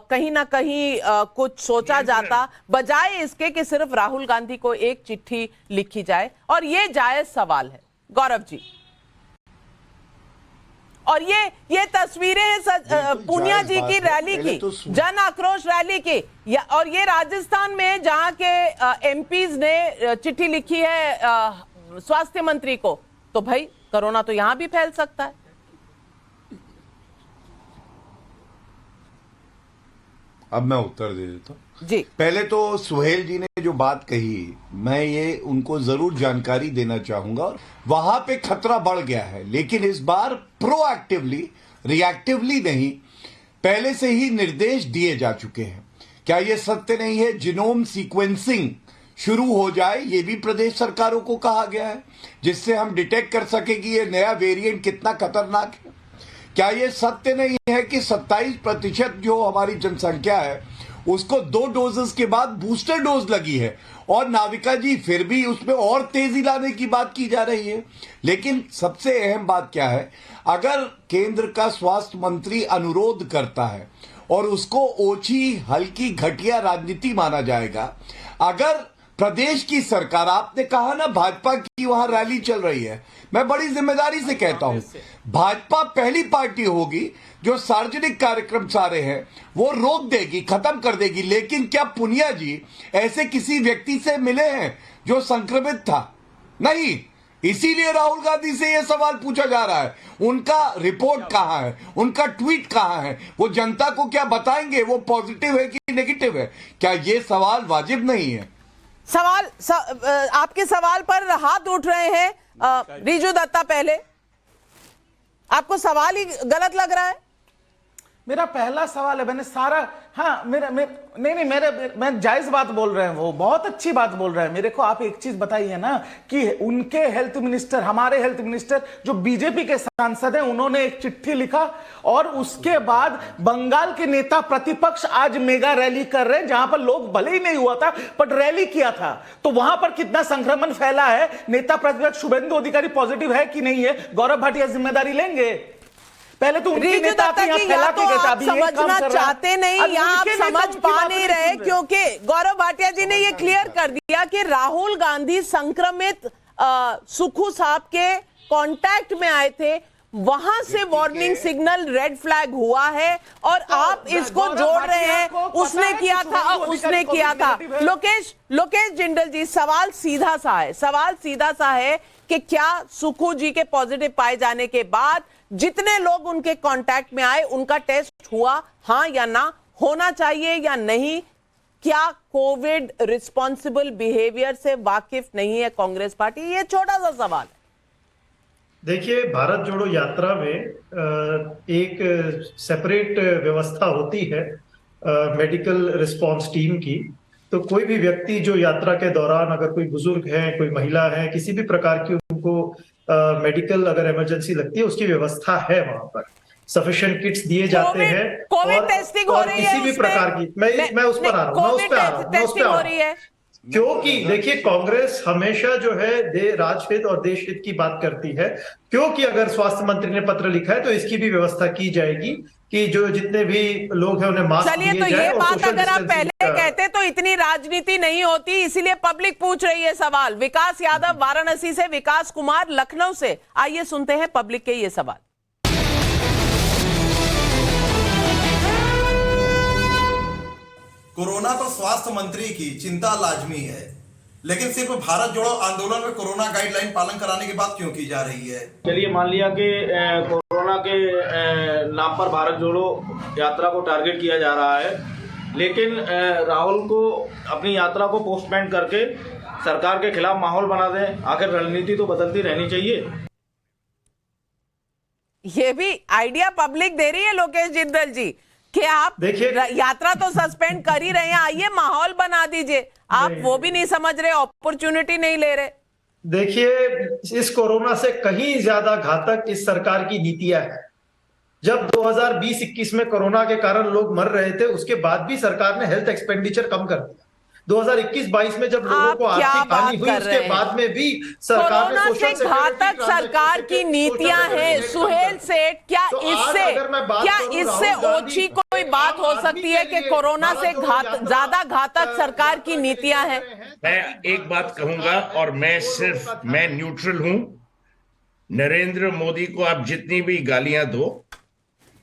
कहीं ना कहीं कुछ सोचा जाता, बजाय इसके कि सिर्फ राहुल गांधी को एक चिट्ठी लिखी जाए? और ये जायज सवाल है गौरव जी। और ये तस्वीरें हैं पूनिया जी की रैली की, जन आक्रोश रैली की, और ये राजस्थान में जहां के एमपीज ने चिट्ठी लिखी है स्वास्थ्य मंत्री को। तो भाई कोरोना तो यहां भी फैल सकता है। अब मैं उत्तर दे देता हूं जी। पहले तो सुहेल जी ने जो बात कही, मैं ये उनको जरूर जानकारी देना चाहूंगा। वहां पे खतरा बढ़ गया है, लेकिन इस बार प्रोएक्टिवली, रिएक्टिवली नहीं, पहले से ही निर्देश दिए जा चुके हैं। क्या यह सत्य नहीं है? जीनोम सीक्वेंसिंग शुरू हो जाए, ये भी प्रदेश सरकारों को कहा गया है, जिससे हम डिटेक्ट कर सके कि ये नया वेरिएंट कितना खतरनाक है। क्या यह सत्य नहीं है कि 27% जो हमारी जनसंख्या है उसको 2 डोजेस के बाद बूस्टर डोज लगी है, और नाविका जी फिर भी उसमें और तेजी लाने की बात की जा रही है। लेकिन सबसे अहम बात क्या है, अगर केंद्र का स्वास्थ्य मंत्री अनुरोध करता है और उसको ओछी, हल्की, घटिया राजनीति माना जाएगा, अगर प्रदेश की सरकार, आपने कहा ना भाजपा की वहां रैली चल रही है, मैं बड़ी जिम्मेदारी से कहता हूं, भाजपा पहली पार्टी होगी जो सार्वजनिक कार्यक्रम सारे हैं वो रोक देगी, खत्म कर देगी। लेकिन क्या पुनिया जी ऐसे किसी व्यक्ति से मिले हैं जो संक्रमित था? नहीं। इसीलिए राहुल गांधी से यह सवाल पूछा जा रहा है, उनका रिपोर्ट कहां है, उनका ट्वीट कहां है, वो जनता को क्या बताएंगे, वो पॉजिटिव है कि नेगेटिव है? क्या ये सवाल वाजिब नहीं है? आपके सवाल पर हाथ उठ रहे हैं रिजू दत्ता। पहले आपको सवाल ही गलत लग रहा है? मेरा पहला सवाल है, मैंने सारा, हाँ मैं जायज बात बोल रहे हैं, वो बहुत अच्छी बात बोल रहे हैं। मेरे को आप एक चीज बताइए ना कि उनके हेल्थ मिनिस्टर, हमारे हेल्थ मिनिस्टर जो बीजेपी के सांसद हैं, उन्होंने एक चिट्ठी लिखा, और उसके बाद बंगाल के नेता प्रतिपक्ष आज मेगा रैली कर रहे हैं, जहां पर लोग भले ही नहीं हुआ था बट रैली किया था। तो वहां पर कितना संक्रमण फैला है, नेता प्रतिपक्ष शुभेंदु अधिकारी पॉजिटिव है कि नहीं है, गौरव भाटिया जिम्मेदारी लेंगे? पहले तो उनके नेता आप समझना चाहते नहीं, या आप समझ पा नहीं रहे, क्योंकि गौरव भाटिया जी ने ये क्लियर कर दिया कि राहुल गांधी संक्रमित सुखू साहब के कांटेक्ट में आए थे, वहां से वार्निंग सिग्नल, रेड फ्लैग हुआ है, और आप इसको जोड़ रहे हैं उसने किया था, उसने किया था। लोकेश जिंदल जी, सवाल सीधा सा है कि क्या सुखू जी के पॉजिटिव पाए जाने के बाद जितने लोग उनके कांटेक्ट में आए उनका टेस्ट हुआ, हाँ या ना? होना चाहिए या नहीं? क्या कोविड रिस्पॉन्सिबल बिहेवियर से वाकिफ नहीं है कांग्रेस पार्टी? ये छोटा सा सवाल है। देखिए, भारत जोड़ो यात्रा में एक सेपरेट व्यवस्था होती है मेडिकल रिस्पांस टीम की। तो कोई भी व्यक्ति जो यात्रा के दौरान, अगर कोई बुजुर्ग है, कोई महिला है, किसी भी प्रकार की उनको मेडिकल अगर इमरजेंसी लगती है, उसकी व्यवस्था है वहां पर। सफिशिएंट किट्स दिए जाते हैं, कोविड टेस्टिंग हो रही है, किसी भी प्रकार की, मैं उस पर आ रहा हूँ, क्योंकि देखिए कांग्रेस हमेशा जो है राजहित और देश हित की बात करती है, क्योंकि अगर स्वास्थ्य मंत्री ने पत्र लिखा है तो इसकी भी व्यवस्था की जाएगी कि जो जितने भी लोग हैं उन्हें मास्क दिए जाए। तो ये बात अगर आप पहले कहते तो इतनी राजनीति नहीं होती, इसीलिए पब्लिक पूछ रही है सवाल। विकास यादव वाराणसी से, विकास कुमार लखनऊ से, आइए सुनते हैं पब्लिक के ये सवाल। कोरोना पर स्वास्थ्य मंत्री की चिंता लाजमी है, लेकिन सिर्फ भारत जोड़ो आंदोलन में कोरोना गाइडलाइन पालन कराने की बात क्यों की जा रही है? चलिए मान लिया कि कोरोना के नाम पर भारत जोड़ो यात्रा को टारगेट किया जा रहा है, लेकिन राहुल को अपनी यात्रा को पोस्टपोन करके सरकार के खिलाफ माहौल बना दें। आखिर रणनीति तो बदलती रहनी चाहिए। ये भी आइडिया पब्लिक दे रही है लोकेश जिंदल जी। कि आप देखिए, यात्रा तो सस्पेंड कर ही रहे हैं, आइए माहौल बना दीजिए। आप वो भी नहीं समझ रहे, अपॉर्चुनिटी नहीं ले रहे। देखिए, इस कोरोना से कहीं ज्यादा घातक इस सरकार की नीतियां हैं। जब 2020-21 में कोरोना के कारण लोग मर रहे थे, उसके बाद भी सरकार ने हेल्थ एक्सपेंडिचर कम कर दिया। 2021-22 में जब लोगों को आर्थिक हानि हुई, उसके बाद में भी सरकार ने कोरोना से घातक सरकार की नीतियां हैं। सुहेल सेठ, क्या इससे ओछी कोई बात हो सकती है कि कोरोना से ज्यादा घातक सरकार की नीतियां हैं? मैं एक बात कहूंगा, और मैं न्यूट्रल हूं। नरेंद्र मोदी को आप जितनी भी गालियां दो,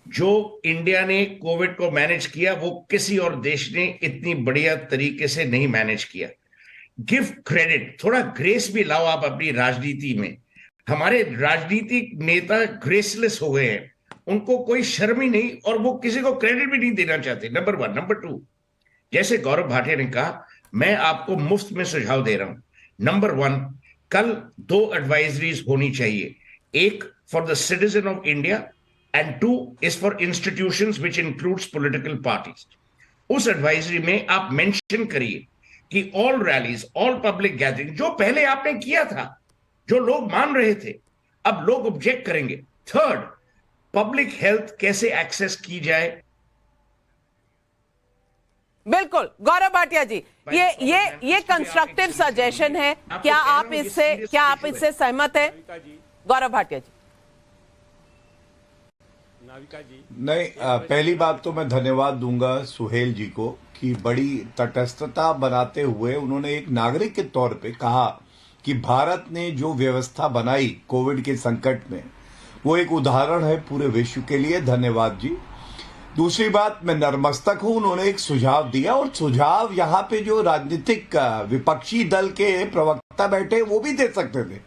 जो इंडिया ने कोविड को मैनेज किया वो किसी और देश ने इतनी बढ़िया तरीके से नहीं मैनेज किया। गिव क्रेडिट, थोड़ा ग्रेस भी लाओ आप अपनी राजनीति में। हमारे राजनीतिक नेता ग्रेसलेस हो गए हैं, उनको कोई शर्म ही नहीं, और वो किसी को क्रेडिट भी नहीं देना चाहते। नंबर 1। नंबर 2, जैसे गौरव भाटिया ने कहा, मैं आपको मुफ्त में सुझाव दे रहा हूं। नंबर 1, कल 2 एडवाइजरीज होनी चाहिए। एक for the citizen of India and 2 is for institutions which includes political parties. उस एडवाइजरी में आप मेंशन करिए कि all rallies, all public gathering, जो पहले आपने किया था, जो लोग मान रहे थे, अब लोग ऑब्जेक्ट करेंगे। 3rd, पब्लिक हेल्थ कैसे एक्सेस की जाए। बिल्कुल गौरव भाटिया जी, ये कंस्ट्रक्टिव सजेशन है। क्या आप इससे सहमत हैं गौरव भाटिया जी? नहीं, पहली बात तो मैं धन्यवाद दूंगा सुहेल जी को कि बड़ी तटस्थता बनाते हुए उन्होंने एक नागरिक के तौर पे कहा कि भारत ने जो व्यवस्था बनाई कोविड के संकट में, वो एक उदाहरण है पूरे विश्व के लिए। धन्यवाद जी। दूसरी बात, मैं नतमस्तक हूं, उन्होंने एक सुझाव दिया, और सुझाव यहाँ पे जो राजनीतिक विपक्षी दल के प्रवक्ता बैठे वो भी दे सकते थे,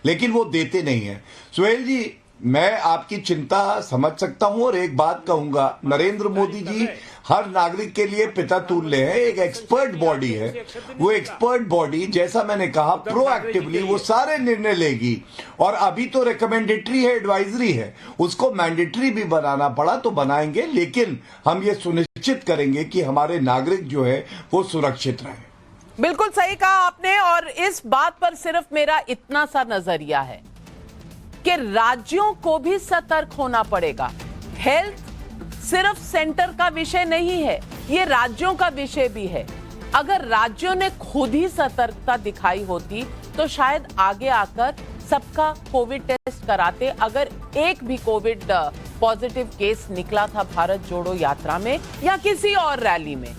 लेकिन वो देते नहीं है। सुहेल जी, मैं आपकी चिंता समझ सकता हूं, और एक बात कहूंगा, नरेंद्र मोदी जी हर नागरिक के लिए पिता तुल्य है। एक एक्सपर्ट बॉडी है, वो एक्सपर्ट बॉडी, जैसा मैंने कहा, प्रोएक्टिवली वो सारे निर्णय लेगी। और अभी तो रिकमेंडेटरी है, एडवाइजरी है, उसको मैंडेटरी भी बनाना पड़ा तो बनाएंगे, लेकिन हम ये सुनिश्चित करेंगे कि हमारे नागरिक जो है वो सुरक्षित रहे। बिल्कुल सही कहा आपने, और इस बात पर सिर्फ मेरा इतना सा नजरिया है कि राज्यों को भी सतर्क होना पड़ेगा। हेल्थ सिर्फ सेंटर का विषय नहीं है, ये राज्यों का विषय भी है। अगर राज्यों ने खुद ही सतर्कता दिखाई होती तो शायद आगे आकर सबका कोविड टेस्ट कराते। अगर एक भी कोविड पॉजिटिव केस निकला था भारत जोड़ो यात्रा में या किसी और रैली में,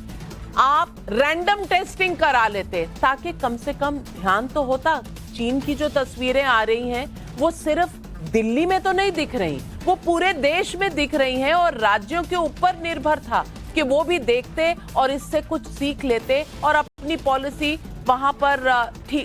आप रैंडम टेस्टिंग करा लेते, ताकि कम से कम ध्यान तो होता। चीन की जो तस्वीरें आ रही हैं वो सिर्फ दिल्ली में तो नहीं दिख रही, वो पूरे देश में दिख रही हैं, और राज्यों के ऊपर निर्भर था कि वो भी देखते और इससे कुछ सीख लेते और अपनी पॉलिसी वहां पर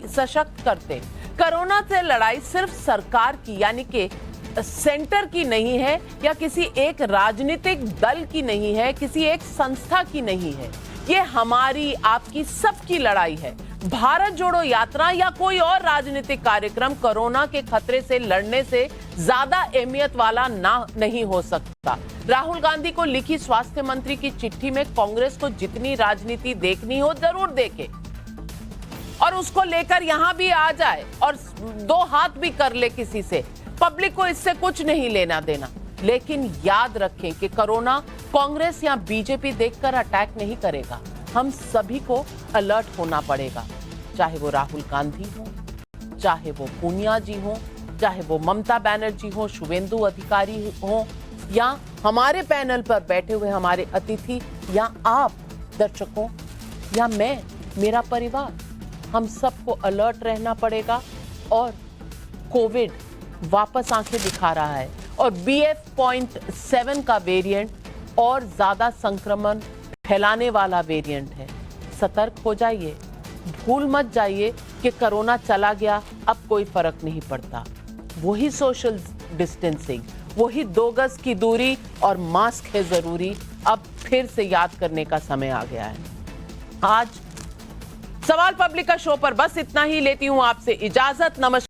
सशक्त करते। कोरोना से लड़ाई सिर्फ सरकार की, यानी कि सेंटर की नहीं है, या किसी एक राजनीतिक दल की नहीं है, किसी एक संस्था की नहीं है। ये हमारी आपकी सबकी लड़ाई है। भारत जोड़ो यात्रा या कोई और राजनीतिक कार्यक्रम कोरोना के खतरे से लड़ने से ज्यादा अहमियत वाला नहीं हो सकता। राहुल गांधी को लिखी स्वास्थ्य मंत्री की चिट्ठी में कांग्रेस को जितनी राजनीति देखनी हो जरूर देखे, और उसको लेकर यहां भी आ जाए और 2 हाथ भी कर ले किसी से। पब्लिक को इससे कुछ नहीं लेना देना, लेकिन याद रखें कि कोरोना कांग्रेस या बीजेपी देखकर अटैक नहीं करेगा। हम सभी को अलर्ट होना पड़ेगा, चाहे वो राहुल गांधी हो, चाहे वो पूनिया जी हो, चाहे वो ममता बनर्जी हो, शुवेंदु अधिकारी हो, या हमारे पैनल पर बैठे हुए हमारे अतिथि, या आप दर्शकों, या मैं, मेरा परिवार। हम सबको अलर्ट रहना पड़ेगा। और कोविड वापस आंखें दिखा रहा है, और BF.7 का वेरिएंट और ज्यादा संक्रमण फैलाने वाला वेरिएंट है। सतर्क हो जाइए, भूल मत जाइए कि कोरोना चला गया, अब कोई फर्क नहीं पड़ता। वही सोशल डिस्टेंसिंग, वही 2 गज की दूरी और मास्क है जरूरी, अब फिर से याद करने का समय आ गया है। आज सवाल पब्लिक का शो पर बस इतना ही, लेती हूं आपसे इजाजत। नमस्कार।